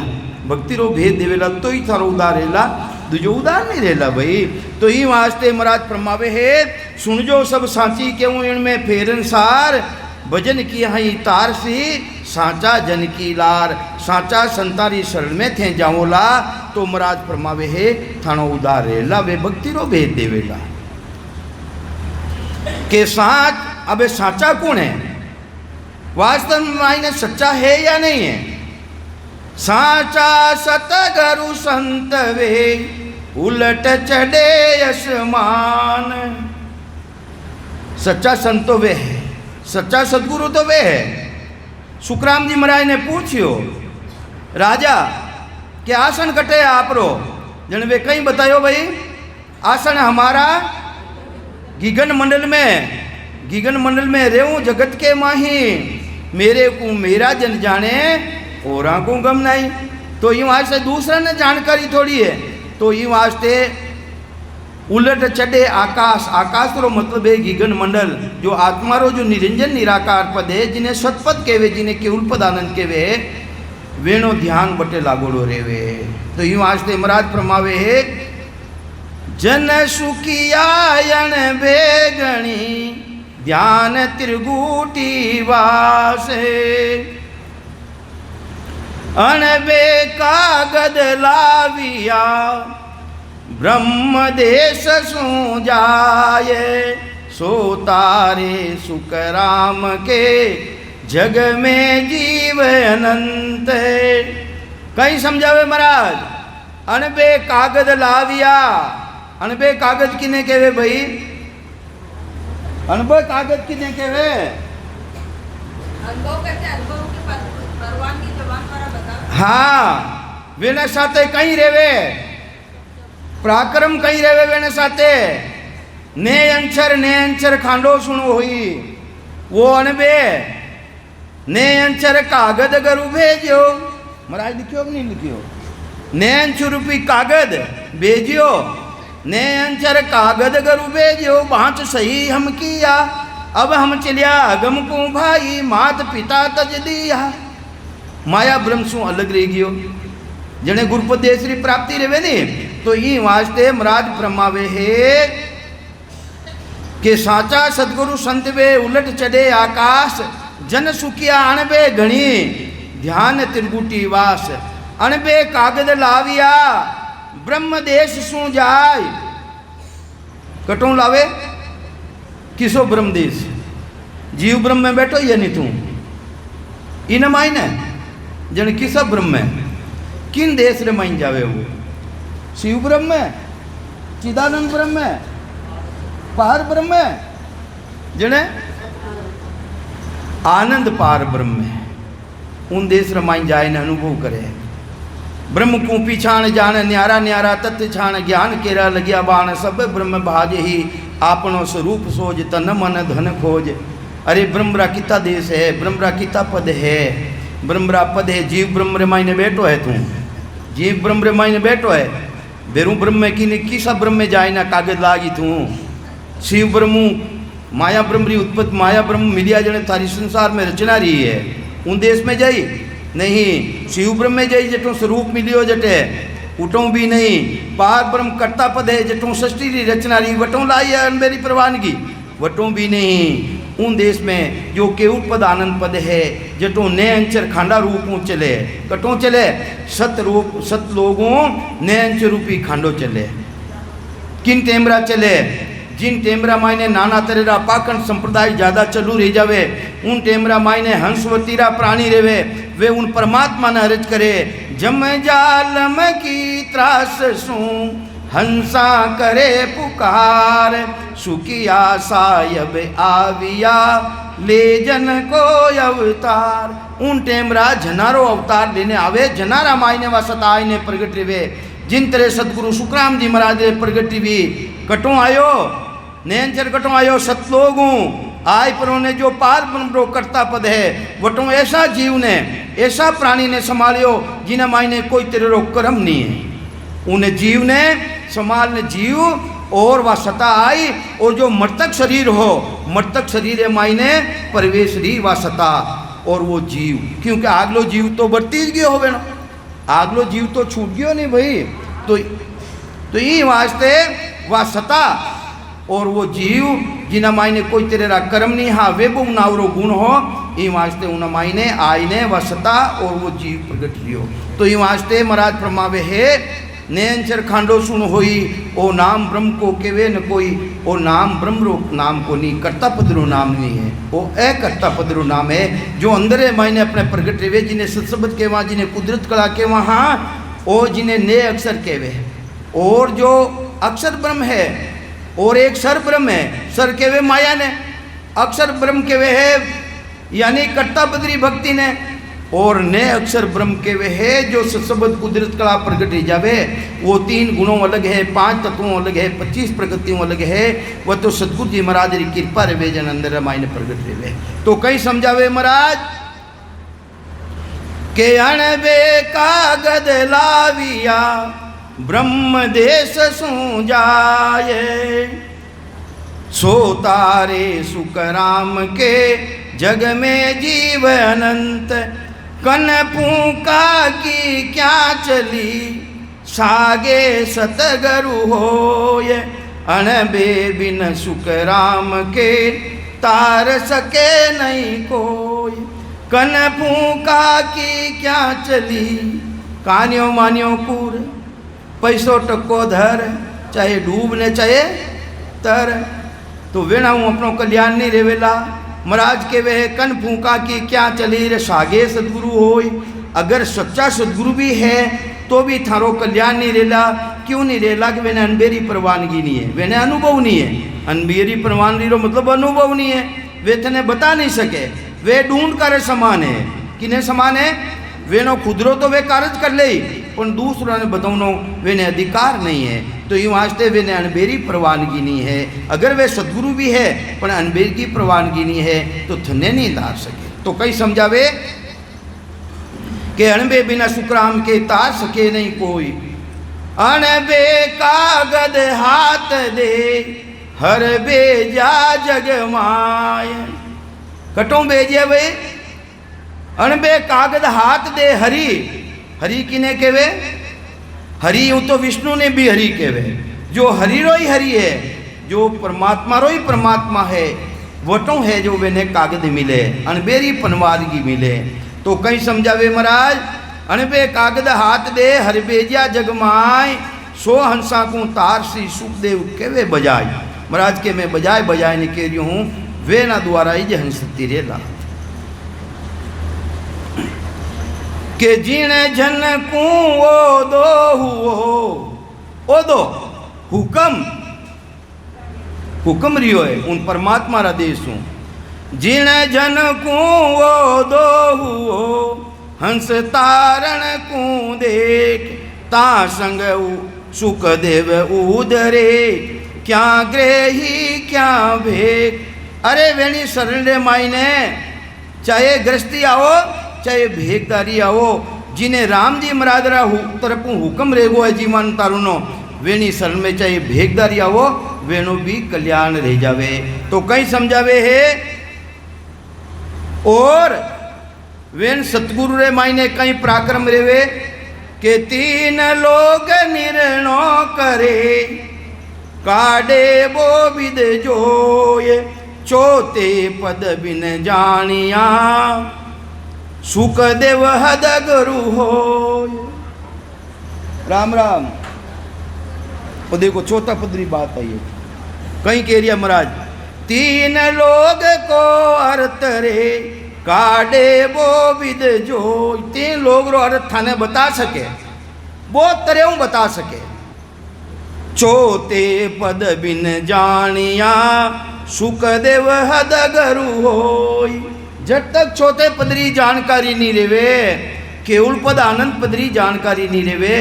भक्ति रो भेद देवेला तो ही थारो उदार रहेला दूजो उदार नहीं रहेला भाई। तो ही वास्ते महाराज फरमावे है सुन जो सब साची क्यों इनमें फेरन सार भजन की हई तार सी साचा जन की लार साचा संतारी शरण में थे जाओला। तो महाराज फरमावे है थानो उदार रहेला वे भक्ति रो भेद देवेला के साच। अबे साचा कौन है वास्तव में मायने सच्चा है या नहीं है। साचा सतगुरु संत वे उलट चढ़े आसमान। सच्चा संत तो वे है सच्चा सदगुरु तो वे है। सुखराम जी महाराज ने पूछियो राजा के आसन कटे आप रो जन वे कहीं बतायो भाई आसन हमारा गीगन मंडल में रेहूं जगत के माही मेरे को मेरा जन जाने और को गम नहीं। तो यूँ वास्ते दूसरा ने जानकारी थोड़ी है। तो यूँ वास्ते उलट चढ़े आकाश आकाश रो मतलब है गीगन मंडल जो आत्मा रो जो निरंजन निराकार पद है जिन्हें सतपद कहवे जिन्हें केवल पद आनंद कहवे वेणो ध्यान बटे लागोड़ो रेवे। तो यूँ वास्ते महाराज फरमावे है जन सुखियायन बेगणी ध्यान त्रिगुटी वासे अनबे कागद लाविया ब्रह्म देश सो जाए सो तारे सुख राम के जग में जीव अनंत। कहीं समझावे महाराज अनबे कागद लाविया अनबे कागज किने कहवे भाई अनुभव कागज किने कहवे अनुभव करते अनुभव की परवानगी जबान द्वारा बता। हाँ वेने साथे कहीं रेवे पराक्रम कहीं रेवे वेने साथे ने अंचर खांडो सुनो हुई वो अनबे ने अंचर कागद अगर भेजो महाराज लिखियो नहीं लिखियो ने अंचर रूपी कागद भेजियो ने अंचर कागद गरु भेजो बाँच सही हम किया अब हम चलिया अगम को भाई मात पिता तज दिया। माया ब्रह्म सु अलग रह गयो जने गुरुपद देशरी प्राप्ति रेवे ने। तो ये वास्ते महाराज फरमावे है कि साचा सदगुरु संत वे उलट चढ़े आकाश जन सुखिया अणबे घणी ध्यान त्रिगुटी वास अणबे कागद लाविया ब्रह्म देश सु जाय। कटों लावे किसो ब्रह्म देश जीव ब्रह्म में बैठो या नहीं तू इन मायने जन किसा ब्रह्म है किन देश रे माइन जावे वो शिव ब्रह्म है चिदानंद ब्रह्म है, पार ब्रह्म है, जने आनंद पार ब्रह्म है। उन देश रमाई जाए ने अनुभव करे। ब्रह्म को पिछाण जान न्यारा न्यारा तत्व छाण ज्ञान केरा लगिया बाण सब ब्रह्म भाज ही आपनो स्वरूप सोज तन मन धन खोज। अरे ब्रह्मरा किता देश है, ब्रह्मरा किता पद है, ब्रह्मरा पद है। जीव ब्रह्म रे मायने बैठो है, तू जीव ब्रह्म रे मायने बैठो है। बेरू ब्रह्म की ने किसा ब्रह्म में जाए ना कागज लागी तू। शिव ब्रह्म माया ब्रह्म री उत्पत्ति माया ब्रह्म मिलिया जने थारी संसार में रचना रही है। उन देश में जाई नहीं, शिव ब्रह्म में जाई जटो स्वरूप मिलियो जटे उठों भी नहीं। पार ब्रह्म कर्ता पद है जटों सृष्टि री रचना रही वटों लाई है मेरी प्रवानगी वटों भी नहीं। उन देश में जो केवट पद आनंद पद है जटों ने अंचर खांडा रूपों चले कटों चले सत रूप सत लोगों ने अंचर रूपी खांडो चले। किन टेमरा चले जिन टेमरा मायने नाना तरेरा पाखंड संप्रदाय ज़्यादा चलू रह जावे। उन टेमरा मायने हंसवतीरा प्राणी रेवे वे उन परमात्मा ने अर्ज करे। जम जालम की त्रास सू हंसा करे पुकार सुखिया सायब आविया ले जन को अवतार। उन टेमरा जनारो अवतार लेने आवे जनारा मायने व सताई ने प्रगट रेवे। जिन तरह सतगुरु सुखराम जी महाराज प्रगटी भी कटों आयो नैनचर कटों आयो सतलोगों आय पर ने जो पार ब्रह्म कर्ता पद है वटों ऐसा जीव ने ऐसा प्राणी ने संभालियो जिन्हें मायने कोई तेरे कर्म नहीं है। उन्हें जीव ने संभालने जीव और वह सता आई और जो मृतक शरीर हो मृतक शरीर मायने प्रवेश री वह सता और वो जीव क्योंकि आगलो जीव तो बढ़ती गयो हो ना आगलो जीव तो छूट गयो नहीं भाई। तो ये वास्ते वह सता और वो जीव जिना मायने कोई तेरा कर्म नहीं हाँ वे वो नावरो गुण हो ये वास्ते उन मायने आईने व सता और वो जीव प्रगट लियो। तो ये वास्ते महाराज फरमावे है नैनचर खांडो सुन होई ओ नाम ब्रह्म को केवे न कोई ओ नाम ब्रह्म रो नाम को नहीं कर्ता पदरो नाम नहीं है वो अकर्ता पदरो नाम है जो अंदर है मायने अपने प्रगट रेवे जिन्हें सत्सबद के वहाँ जिन्हें कुदरत कला के वहाँ और जिन्हें ने अक्षर केवे और जो अक्षर ब्रह्म है और एक सर ब्रह्म है। सर केवे माया ने अक्षर ब्रह्म केवे है यानी कर्ता बदरी भक्ति ने और ने अक्षर ब्रह्म केवे है जो सत्सबद कुदरत कला प्रगट ही जावे। वो 3 गुणों अलग है 5 तत्वों अलग है 25 प्रकृतियों अलग है। वह तो सतगुरु जी महाराज की कृपा रेवे जन अंदर मायने प्रगट रेवे। तो कई समझावे महाराज के अणबे कागद लाविया ब्रह्म देश सू जाए सो तारे सुखराम के जग में जीव अनंत कन फूका की क्या चली सागे सतगरु होय अणबे बिन सुखराम के तार सके नहीं कोई। कन फूका की क्या चली कान्यो मान्यो कूर पैसो टक्को धर चाहे डूब ने चाहे तर तो वेणा हूँ अपनो कल्याण नहीं रेवेला। महाराज के वे कन फूका की क्या चली रे सागे सदगुरु होय। अगर सच्चा सदगुरु भी है तो भी थारो कल्याण नहीं रेला। क्यों नहीं रेला कि वेने अनबेरी परवानगी नहीं है वेने अनुभव नहीं है। अनबेरी परवानगी रो मतलब अनुभव नहीं है वे थने बता नहीं सके वे ढूंढ कर समान है किने समान है वेनो खुदरो तो वे कारज कर ले पर दूसरों ने बताओ वेने अधिकार नहीं है। तो यूँ वास्ते वेने अनबेरी परवानगी नहीं है। अगर वे सदगुरु भी है पर अनबेर की परवानगी नहीं है तो थने नहीं तार सके। तो कई समझावे कि अणबे बिना सुखराम के तार सके नहीं कोई। अणबे कागद हाथ दे हर बेजा जग माय कटों बेजे वे अणबे कागद हाथ दे हरि हरि किने केवे हरि यूँ तो विष्णु ने भी हरि केवे जो हरि रो ही हरि है जो परमात्मा रो ही परमात्मा है वटों है जो वेने कागद मिले अणबेरी पनवारगी मिले। तो कहीं समझावे महाराज अणबे कागद हाथ दे हर बेजिया जगमाय सो हंसा को तार सी सुखदेव केवे बजाय। महाराज के मैं बजाय बजाय ने कह रही हूँ वे ना द्वारा ही हंसती रेला के जीण जन को ओ दो हुक्म रियो है उन परमात्मा रा देश हूँ। जिण जन को वो दो हुओ हंस तारण को देख ता संग सुख देव उदरे क्या ग्रेही क्या भेक। अरे वेणी शरण रे मायने चाहे गृहस्थी आओ चाहे भेकदारी आओ जिन्हें राम जी महाराज रा तरफ हुक्म रेगो है जीवन तारुनो वेणी शरण में चाहे भेकदारी आओ वेणो भी कल्याण रह जावे। तो कहीं समझावे है और वेन सतगुरु रे मायने कहीं पराक्रम रेवे के 3 लोग निर्णो करे काडे वो विद जोए चौथे पद बिन जानिया सुख देव हद गुरु हो। राम राम। वो देखो चौथा पदरी बात आई है कहीं कह रिया महाराज 3 लोग को अर्थ रे काडे वो विद जो 3 लोग रो अर्थ थाने बता सके बहुत तरह बता सके। चौथे पद बिन जानिया सुख देव हद गुरु होई। जब तक चौथे पदरी जानकारी नहीं रेवे केवल पद आनंद पदरी जानकारी नहीं रेवे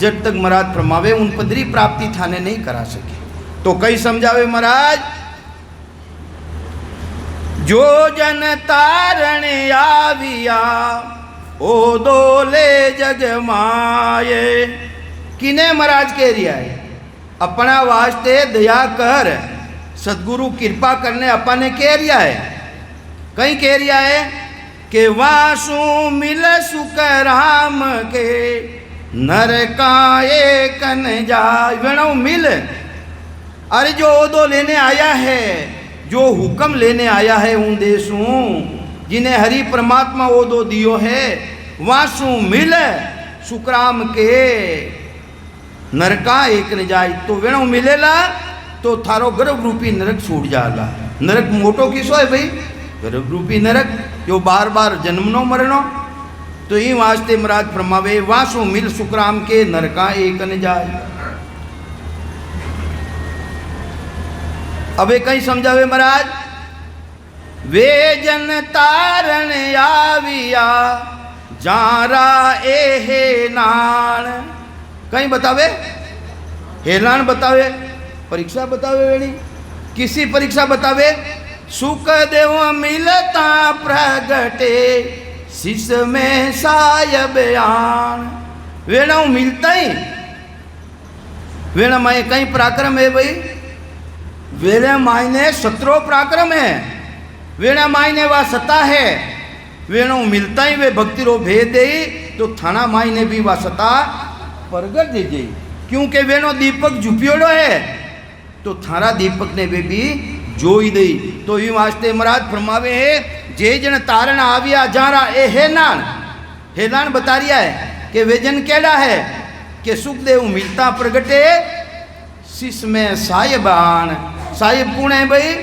जब तक महाराज फरमावे उन पदरी प्राप्ति थाने नहीं करा सके। तो कई समझावे महाराज जो जन तारण आविया ओ दोले जग माये। किने महाराज कह रिया है अपना वास्ते दया कर सदगुरु कृपा करने अपने कह रिया है कहीं कह रिया है कि वासु मिल सुख राम के नरकाए कन जाय वेणु मिल। अरे जो ओदो लेने आया है जो हुक्म लेने आया है उन देशों जिन्हें हरि परमात्मा ओदो दियो है वासु मिल सुखराम के नरका एक न जाए। तो वेणु मिलेला तो थारो गर्भ रूपी नरक छूट जाला। नरक मोटो किसो है भाई गर्भ रूपी नरक जो बार बार जन्मनो मरणो। तो ये वास्ते महाराज फरमावे वासु मिल सुखराम के नरका एक न जाए। अबे कहीं समझावे महाराज वे जन तारण आविया जारा एहे नान। कहीं बतावे हेलान बतावे परीक्षा बतावे वेणी किसी परीक्षा बतावे सुख देव मिलता प्रगटे शिष में साय बयान। वेणा मिलता ही वेणा माए कहीं पराक्रम है भाई वेणे मायने 17 पराक्रम है वेणा मायने वा सता है वेणु मिलता ही वे भक्ति रो भेद दे तो थाना मायने भी वा सता प्रगट दे जाई क्योंकि वेणो दीपक झुपियोड़ो है तो थारा दीपक ने वे भी जोई दई। तो ये वास्ते महाराज फरमावे है जे जन तारण आविया जारा ए हेलान बता रिया है कि वे जन केड़ा है कि सुखदेव मिलता प्रगटे शिष में साहिबान साहिब कौन है भाई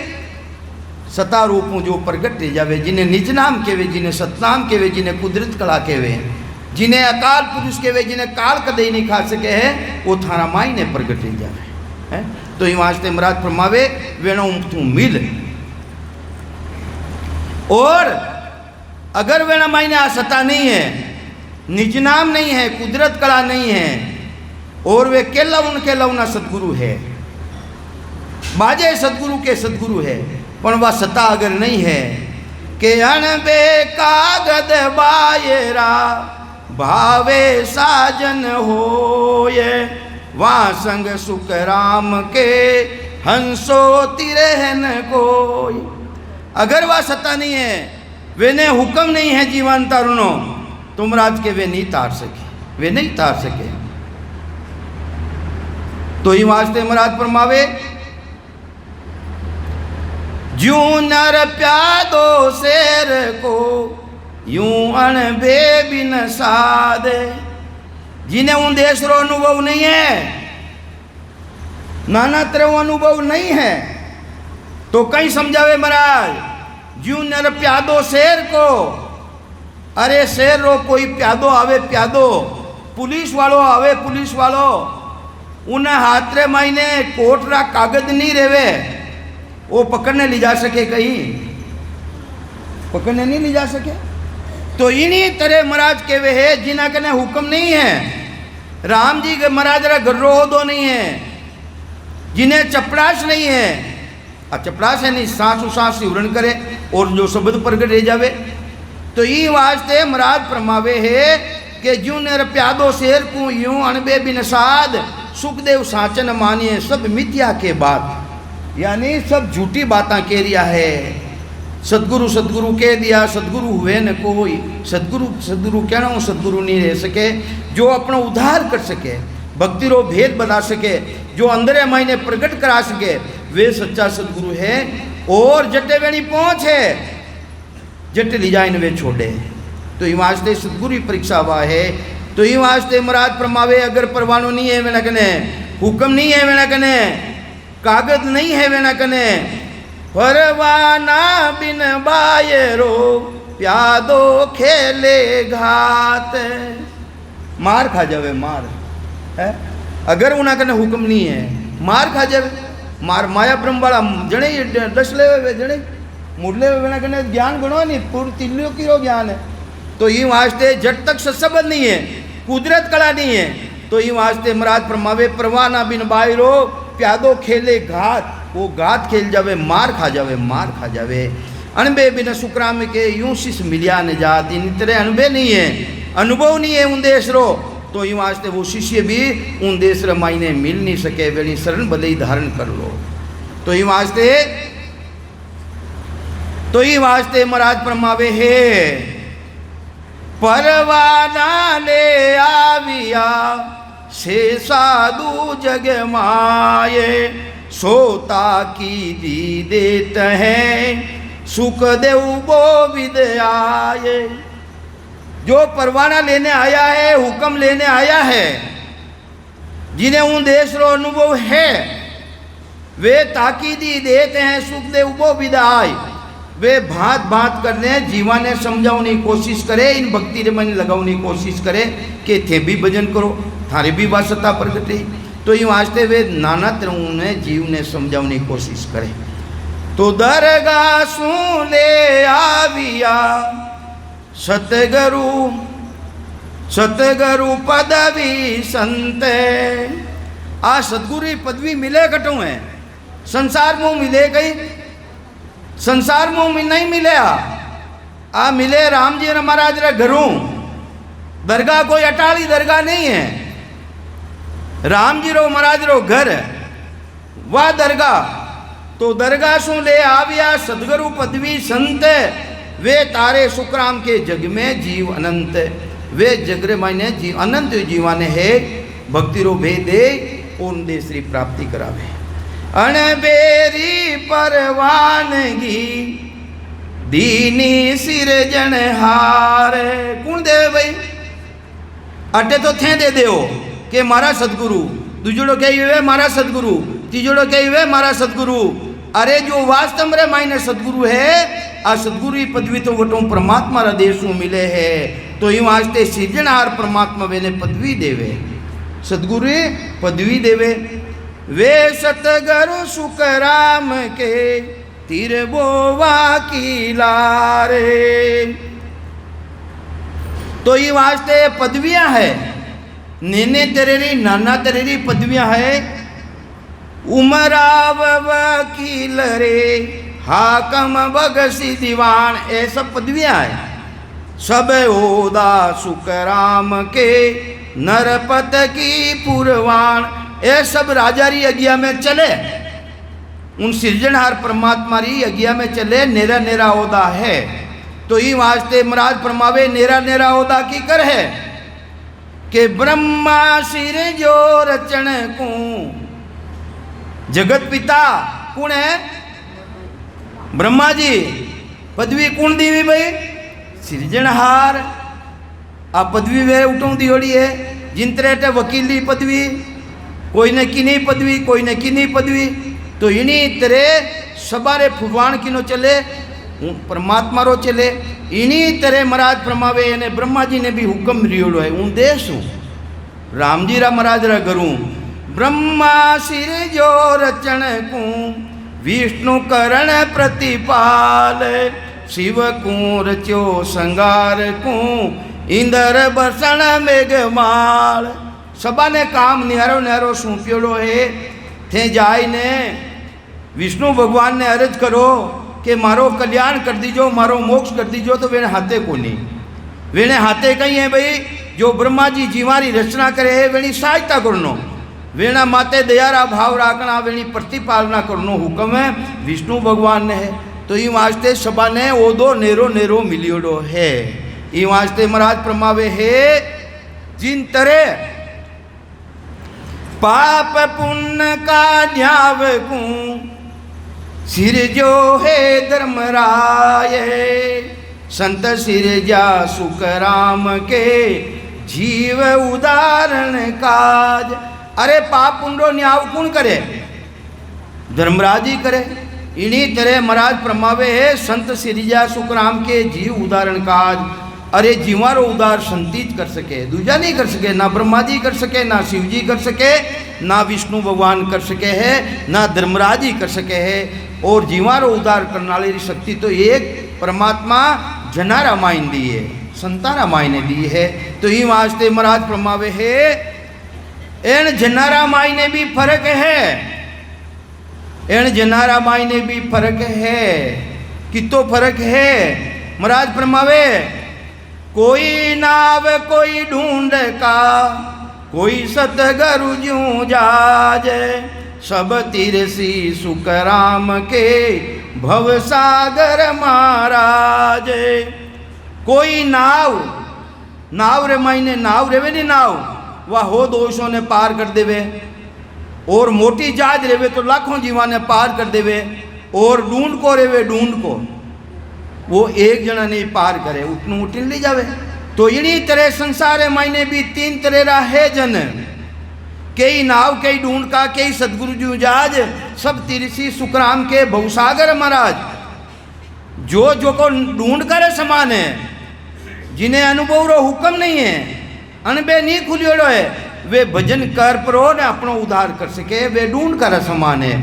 सता रूपों जो प्रगट रह जावे जिन्हें निज नाम केवे जिन्हें सतनाम केवे जिन्हें कुदरत कला केवे जिन्हें अकाल पुरुष केवे जिन्हें काल कदे नहीं खा सके है वो थारा माई ने प्रगट रह जावे है। तो ये वास्ते महाराज फरमावे वेणु तू मिल। और अगर वेणा माई ने सता नहीं है निज नाम नहीं है कुदरत कला नहीं है और वे केलवना सदगुरु है बाजे सदगुरु के सदगुरु है पर वह सता अगर नहीं है के अनबे कागद बायरा भावे साजन होए वहाँ संग सुख राम के हंसो तिरहन कोई। अगर वह सता नहीं है वे ने हुक्म नहीं है जीवन तारुणो तुम राज के वे नहीं तार सके वे नहीं तार सके। तो ही वास्ते महाराज फरमावे जूं नर प्यादो शेर को यूं अणबे बिन सादे। जिन्हें उन देश रो अनुभव नहीं है नाना तरह अनुभव नहीं है तो कहीं समझावे महाराज जूं नर प्यादो शेर को। अरे शेर रो कोई प्यादो आवे प्यादो पुलिस वालों आवे पुलिस वालों उन्हें हाथ रे मायने कोट रा कागज नहीं रेवे, वो पकड़ने ले जा सके, कहीं पकड़ने नहीं ले जा सके। तो इन्हीं तरह महाराज केवे है जिना कने हुक्म नहीं है। राम जी के महाराज रा गर्रो दो नहीं है, जिन्हें चपड़ास नहीं है। चपड़ास है नहीं, सांस उसास सिवरण करे और जो शब्द प्रगट रह जावे। तो ये वास्ते महाराज फरमावे है कि जू ने प्यादो शेर को यूं अणबे बिन साध, सुखदेव साचन मानिए सब मिथ्या के बात। यानी सब झूठी बातें कह रिया है। सदगुरु सदगुरु कह दिया, सदगुरु हुए न कोई, सदगुरु सदगुरु कहना सदगुरु नहीं रह सके। जो अपना उद्धार कर सके, भक्ति रो भेद बता सके, जो अंदर मायने प्रकट करा सके, वे सच्चा सदगुरु है। और जटे वेणी पहुँच है, जट ली जाए वे छोड़े। तो ये वास्ते सदगुरु की परीक्षा हुआ है। तो ये वास्ते महाराज फरमावे अगर परवानो नहीं है वेना कने, हुक्म नहीं है वेना कने, कागज नहीं है वेना कने, परवाना बिन बायरो प्यादो खेले घात, मार खा जावे, मार है। अगर उना कने हुक्म नहीं है, मार खा जावे। मार माया ब्रह्म वाला जने दस ले वे, जने मुरले वेना कने ज्ञान गणो नहीं, पूर्ण तिल्लो की ज्ञान है। तो ये वास्ते जट तक सत्संबंध नहीं है, कुदरत कला नहीं है। तो ये वास्ते महाराज फरमावे परवाना बिन बायरो प्यादो खेले घात, वो घात खेल जावे, मार खा जावे, मार खा जावे। अणबे बिन सुकराम के यूं शिष मिलिया न जात। इन तरह अणबे नहीं है, अनुभव नहीं है उन देश रो। तो ये वास्ते वो शिष्य भी उन देश रे मायने मिल नहीं सके, वेणी शरण बदई धारण कर लो। तो ये वास्ते महाराज फरमावे है परवाना ले आविया से साधु जग माये, सोता की दी देत है सुख देव वो विदयाये। जो परवाना लेने आया है, हुक्म लेने आया है, जिन्हें उन देश रो अनुभव है, वे ताकीदी देते हैं सुख देव वो विदाय। वे भांत भांत करने जीवा ने समझाने की कोशिश करे, इन भक्ति रे मन लगाने की कोशिश करे कि थे भी भजन करो, थारे भी वासता प्रगटे। तो ये वास्ते वे नाना तरह ने जीव ने समझाने की कोशिश करे। तो दरगाह सू ले आविया सतगुरु सतगुरु पदवी संत। आ सतगुरु पदवी मिले कटू है, संसार में मिले गई, संसार में नहीं मिले। आ मिले राम जी महाराज रे घरों। दरगाह कोई अटाली दरगाह नहीं है, राम जी रो महाराज रो घर वह दरगाह। तो दरगाह सु ले आविया सदगुरु पदवी संत, वे तारे सुखराम के जग में जीव अनंत। वे जगरे मायने जीव अनंत जीवाने है, भक्ति रो भेदे उन देशरी प्राप्ति करावे। अणबेरी परवानगी दीनी सिरजन हार। कौन देवे भाई? अटे तो थे दे देओ के मारा सदगुरु, दूजड़ो कही हुए मारा सदगुरु, तीजड़ो कही हुए मारा सदगुरु। अरे जो वास्तव में मायने सदगुरु है, आ सदगुरु की पदवी तो वटों परमात्मा रा देश में मिले है। तो ये वास्ते सृजनहार परमात्मा वेने पदवी देवे, सदगुरु पदवी देवे। वे सतगुरु सुखराम के तिरबोवा की लारे। तो ये वास्ते पदवियां है, नेने तेरेरी नाना तेरेरी पदवियां है। उमराव वकील रे हाकम बगसी दीवान, ये सब पदवियां है। सब ओदा सुखराम के नरपत की पुरवान, ये सब राजारी अज्ञा में चले, उन सृजनहार परमात्मा री अज्ञा में चले। नेरा नेरा ओदा है। तो ये वास्ते महाराज फरमावे नेरा नेरा ओदा की कर है कि ब्रह्मा सिर जो रचन को जगत पिता कौन है? ब्रह्मा जी। पदवी कौन दीवी भाई? सृजनहार। आ पदवी वे उठों दी होड़ी है। जिन तरह वकीली पदवी, कोई ने किनी पदवी, कोई ने किनी पदवी। तो इन्हीं तरह सबारे फुवाण किनो चले, परमात्मा रो चले। इन्हीं तरह महाराज फरमावे ने ब्रह्मा जी ने भी हुक्म रियोड़ो है। उन देश हूँ राम जी रा महाराज रा घरूँ ब्रह्मा सिर जो रचन को विष्णु करण प्रतिपाल शिव को रचो संगार को इंद्र बसण मेघमाल सबा ने काम न्यारो न्यारो सौंप्योड़ो है थे जाय ने विष्णु भगवान ने अर्ज करो कि मारो कल्याण कर दीजो मारो मोक्ष कर दीजो तो वेने हाथे को नहीं वेने हाथे कहीं है भाई जो ब्रह्मा जी जीवारी रचना करे है वेणी सहायता करनो वेणा माते दयारा भाव राखना वेणी प्रतिपालना करनो हुक्म है विष्णु भगवान ने है तो ई वास्ते सबा ने ओदो नेरो नेरो मिलियोड़ो है ई वास्ते महाराज प्रमावे है जिन तरह पाप पुण्य का ध्याव को सिर जो है धर्मराय संत सिरजा सुख राम के जीव उदाहरण काज अरे पाप पुण्यो न्याव कौन करे धर्मराज ही करे इन्हीं तरह महाराज प्रमावे है संत सिरजा सुख राम के जीव उदाहरण काज अरे जीवारो उदार संतीत कर सके दूजा नहीं कर सके ना ब्रह्मा जी कर सके ना शिव जी कर सके ना विष्णु भगवान कर सके है ना धर्मराज ही कर सके है और जीवारो उदार करने वाली शक्ति तो एक परमात्मा जना रामायण दी है संता रामायण ने दी है तो ही वास्ते महाराज प्रमावे है एन जना रामायण ने भी फर्क है एन जना रामायण ने भी फर्क है कितो फर्क है महाराज प्रमावे कोई नाव कोई ढूंढ का कोई सतगरु जूं जाज सब तिरसी सुख राम के भव सागर महाराज कोई नाव नाव रे मायने नाव रेवे नी नाव वह हो दोषों ने पार कर देवे और मोटी जहाज रेवे तो लाखों जीवा ने पार कर देवे और ढूंढ को रेवे ढूंढ को वो एक जना नहीं पार करे उठन उठिन ले जावे तो इन्हीं तरह संसार मायने भी तीन तरह रा है जन कई नाव कई ढूंढ का कई सदगुरु जी जहाज सब तिरसी सुखराम के भवसागर महाराज जो को ढूंढ कर समान है जिन्हें अनुभव रो हुक्म नहीं है अनबे नहीं खुलियोड़ो है वे भजन कर परो ने अपनो उद्धार कर सके वे ढूंढ कर समान है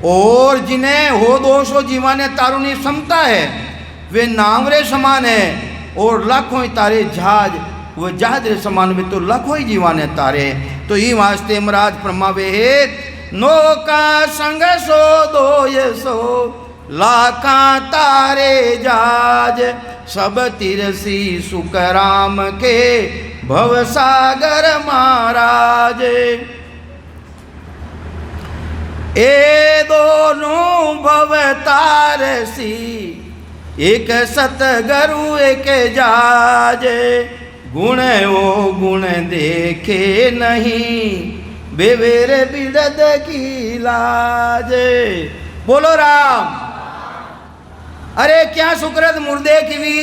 और जिन्हें हो दोषो जीवा ने तारुणी क्षमता है वे नावरे समान है और लाखों ही तारे जहाज वो जहाज रे समान में तो लाखों ही जीवाने तारे तो ही वास्ते महाराज प्रमावे है नौका संग सो दो ये सो लाखा तारे जहाज सब तिरसी सुख राम के भव सागर महाराज ए दोनों भव तारसी एक सतगरु एक जाज गुण ओ गुण देखे नहीं बेवेर बिरद की लाज बोलो राम अरे क्या सुकृत मुर्दे की भी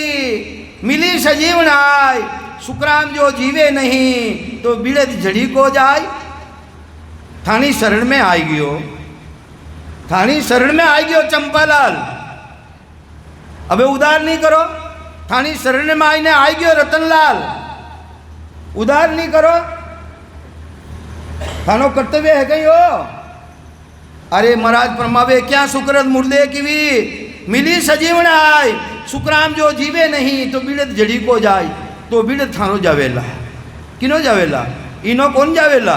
मिली सजीवनाय सुखराम जो जीवे नहीं तो बिड़द झड़ी को जाय थानी शरण में आई गयो थानी शरण में आई गयो चंपालाल अबे उधार नहीं करो थानी शरण में आईने आई गयो रतनलाल उधार नहीं करो थानो कर्तव्य है कहीं हो अरे महाराज परमावे क्या सुकृत मुर्दे की भी मिली सजीवन आय सुखराम जो जीवे नहीं तो बिड़द जड़ी को जाय तो बिड़द थानो जावेला किनो जावेला इनो कौन जावेला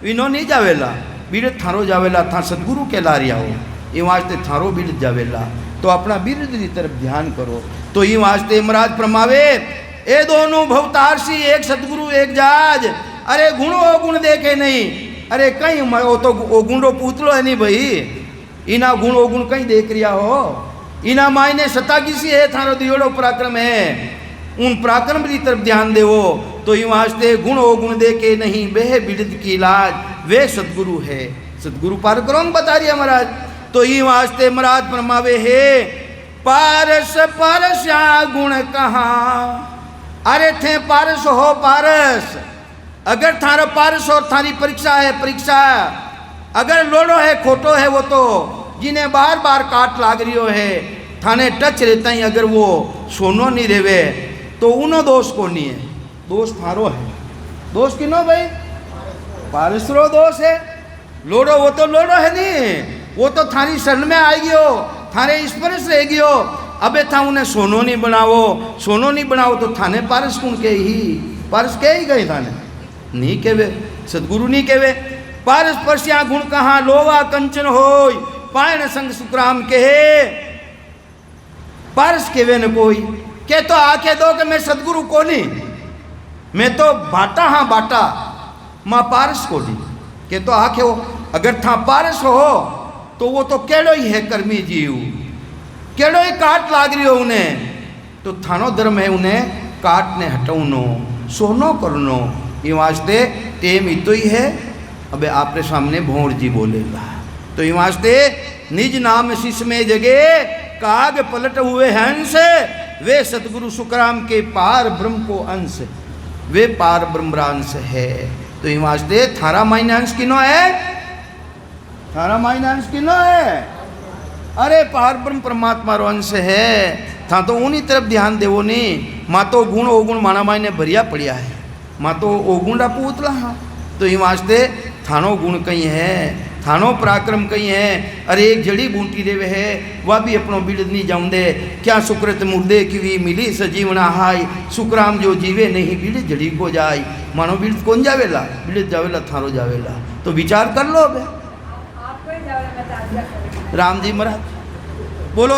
इनो नहीं जावेला बिड़द थारो जावेला था सदगुरु के लारिया हो ये वास्ते थारो बिड़द जावेला तो अपना बिरद की तरफ ध्यान करो तो ये वास्ते महाराज प्रमावे ए दोनों भवतारसी एक सदगुरु एक जहाज अरे गुण ओ गुण देखे नहीं अरे कहीं वो तो ओ गुणो पूतलो है नहीं भाई इना गुण ओ गुण कहीं देख रिया हो इना मायने सता किसी है थारो दियोड़ो पराक्रम है उन पराक्रम की तरफ ध्यान देवो तो ये वास्ते गुण ओ गुण देखे नहीं बेह बिरद की लाज वे सदगुरु है सदगुरु पारक्रम बता रही है महाराज तो ये वास्ते महाराज फरमावे है पारस परस्या गुण कहाँ अरे थे पारस हो पारस अगर थारा पारस और थारी परीक्षा है परीक्षा अगर लोड़ो है खोटो है वो तो जिन्हें बार बार काट लाग रियो है थाने टच रहता ही अगर वो सोनो नहीं रेवे तो उनो दोष को नहीं है दोष थारो है दोष किनो भाई पारस रो दोष है लोड़ो वो तो लोड़ो है नहीं, वो तो थारी शरण में आ गयो, थारे स्पर्श रह गयो। अबे था उन्हें सोनो नहीं बनावो, सोनो नहीं बनाओ तो थाने पारस कुण के ही, पारस के ही गए थाने नहीं केवे, सदगुरु नहीं केवे। पारस परस्या गुण कहाँ लोवा कंचन होय, पायण संग सुखराम कहे। पारस केवे न कोई के तो आके दो कि मैं सदगुरु को नहीं, मैं तो बाटा हाँ बाटा माँ पारस को नहीं के तो आके हो। अगर था पारस हो तो वो तो केड़ो ही है कर्मी जीव, केड़ो ही काट लाग रही हो उन्हें, तो थानो धर्म है उन्हें काटने हटौनो सोनो करनो। ये वास्ते टेम इतो ही है। अबे आपके सामने भोर जी बोलेगा तो ये वास्ते निज नाम शीश में जगे काग पलट हुए हंस, वे सतगुरु सुखराम के पार ब्रह्म को अंश, वे पार ब्रह्मरांश है। तो ये वास्ते थारा माइन अंश किनो है, थारा माइन अंश किनो है, अरे पार ब्रह्म परमात्मा रो अंश है। था तो उन्हीं तरफ ध्यान देवो नहीं, माँ तो गुण अवगुण माना मायने भरिया पड़िया है, माँ तो अवगुण रा पूतला। हाँ तो ये वास्ते थानो गुण कहीं है, थानो पराक्रम कहीं है। अरे एक जड़ी बूटी देवे है वह भी अपनो बिड़द नहीं जाऊं दे, क्या सुकृत मुर्दे की भी मिली सजीवना हाय, सुखराम जो जीवे नहीं बिड़द जड़ी को जाय। मानो बिड़द कौन जावेला, बिड़द जावेला थारो जावेला। तो विचार कर लो। अब राम जी महाराज बोलो।